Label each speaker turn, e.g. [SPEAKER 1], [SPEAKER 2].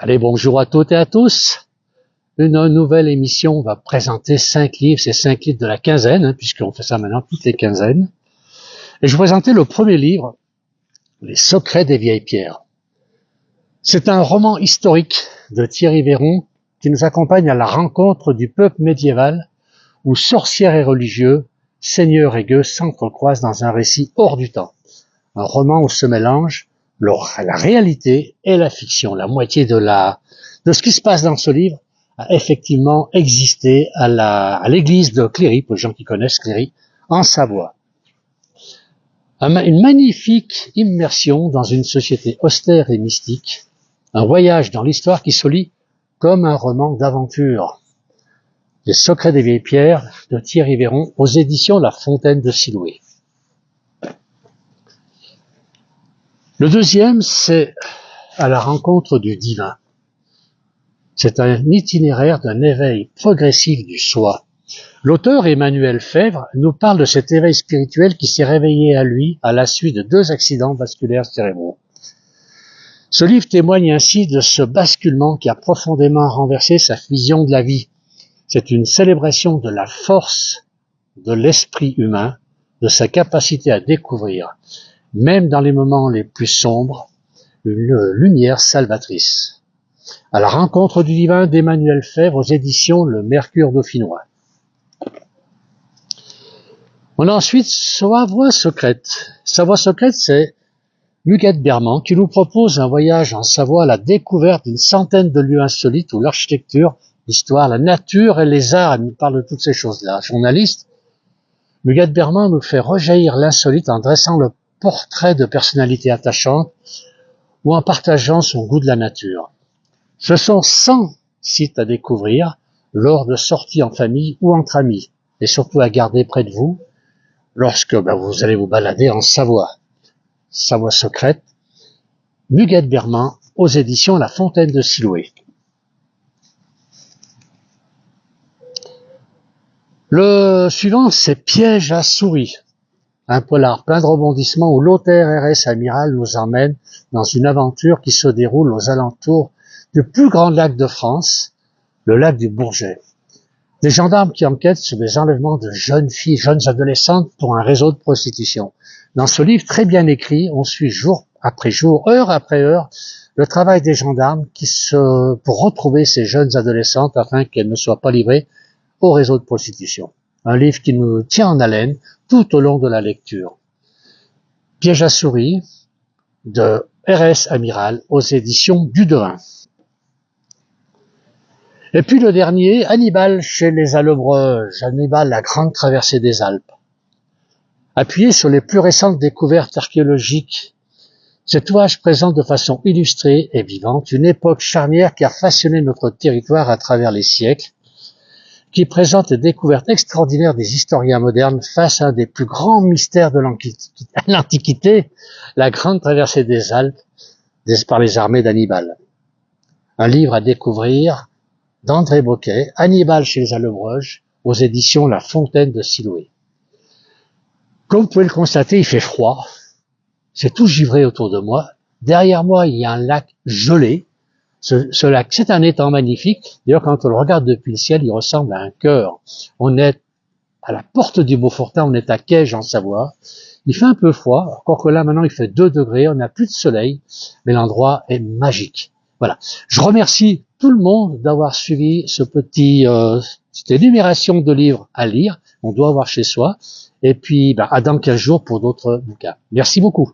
[SPEAKER 1] Allez, bonjour à toutes et à tous. Une nouvelle émission va présenter 5 livres, c'est 5 livres de la quinzaine, puisqu'on fait ça maintenant toutes les quinzaines. Et je vais présenter le premier livre, Les secrets des vieilles pierres. C'est un roman historique de Thierry Véron qui nous accompagne à la rencontre du peuple médiéval où sorcières et religieux, seigneurs et gueux s'entrecroisent dans un récit hors du temps. Un roman où se mélange la réalité et la fiction. La moitié de ce qui se passe dans ce livre a effectivement existé à l'église de Cléry, pour les gens qui connaissent Cléry, en Savoie. Une magnifique immersion dans une société austère et mystique, un voyage dans l'histoire qui se lit comme un roman d'aventure. Les secrets des vieilles pierres de Thierry Véron aux éditions La Fontaine de Siloué. Le deuxième, c'est à la rencontre du divin. C'est un itinéraire d'un éveil progressif du soi. L'auteur Emmanuel Fèvre nous parle de cet éveil spirituel qui s'est réveillé à lui à la suite de 2 accidents vasculaires cérébraux. Ce livre témoigne ainsi de ce basculement qui a profondément renversé sa vision de la vie. C'est une célébration de la force de l'esprit humain, de sa capacité à découvrir, même dans les moments les plus sombres, une lumière salvatrice. À la rencontre du divin d'Emmanuel Fèvre aux éditions Le Mercure Dauphinois. On a ensuite Sa voie secrète. Sa voie secrète, c'est Muguette Berman qui nous propose un voyage en Savoie à la découverte d'une centaine de lieux insolites où l'architecture, l'histoire, la nature et les arts, elle nous parle de toutes ces choses-là. Journaliste, Muguette Berman nous fait rejaillir l'insolite en dressant le portrait de personnalités attachantes ou en partageant son goût de la nature. Ce sont 100 sites à découvrir lors de sorties en famille ou entre amis, et surtout à garder près de vous lorsque vous allez vous balader en Savoie. Savoie secrète, Muguette Berman aux éditions La Fontaine de Siloué. Le suivant, c'est Piège à souris. Un polar plein de rebondissements où l'auteur RS Amiral nous emmène dans une aventure qui se déroule aux alentours du plus grand lac de France, le lac du Bourget. Des gendarmes qui enquêtent sur des enlèvements de jeunes filles, jeunes adolescentes pour un réseau de prostitution. Dans ce livre très bien écrit, on suit jour après jour, heure après heure, le travail des gendarmes pour retrouver ces jeunes adolescentes afin qu'elles ne soient pas livrées au réseau de prostitution. Un livre qui nous tient en haleine tout au long de la lecture. Piège à souris de RS Amiral aux éditions Dudevin. Et puis le dernier, Hannibal chez les Allebreuges, Hannibal, la grande traversée des Alpes. Appuyé sur les plus récentes découvertes archéologiques, cet ouvrage présente de façon illustrée et vivante une époque charnière qui a façonné notre territoire à travers les siècles, qui présente les découvertes extraordinaires des historiens modernes face à un des plus grands mystères de l'Antiquité, la grande traversée des Alpes par les armées d'Hannibal. Un livre à découvrir d'André Boquet, Hannibal chez les Allebreuges, aux éditions La Fontaine de Siloué. Comme vous pouvez le constater, il fait froid, c'est tout givré autour de moi. Derrière moi, il y a un lac gelé. Ce lac, c'est un étang magnifique. D'ailleurs, quand on le regarde depuis le ciel, il ressemble à un cœur. On est à la porte du Beaufortin, on est à Caige en Savoie. Il fait un peu froid, encore que là, maintenant, il fait 2 degrés, on n'a plus de soleil, mais l'endroit est magique. Voilà. Je remercie tout le monde d'avoir suivi petite énumération de livres à lire. On doit avoir chez soi. Et puis, à dans 15 jours pour d'autres bouquins. Merci beaucoup.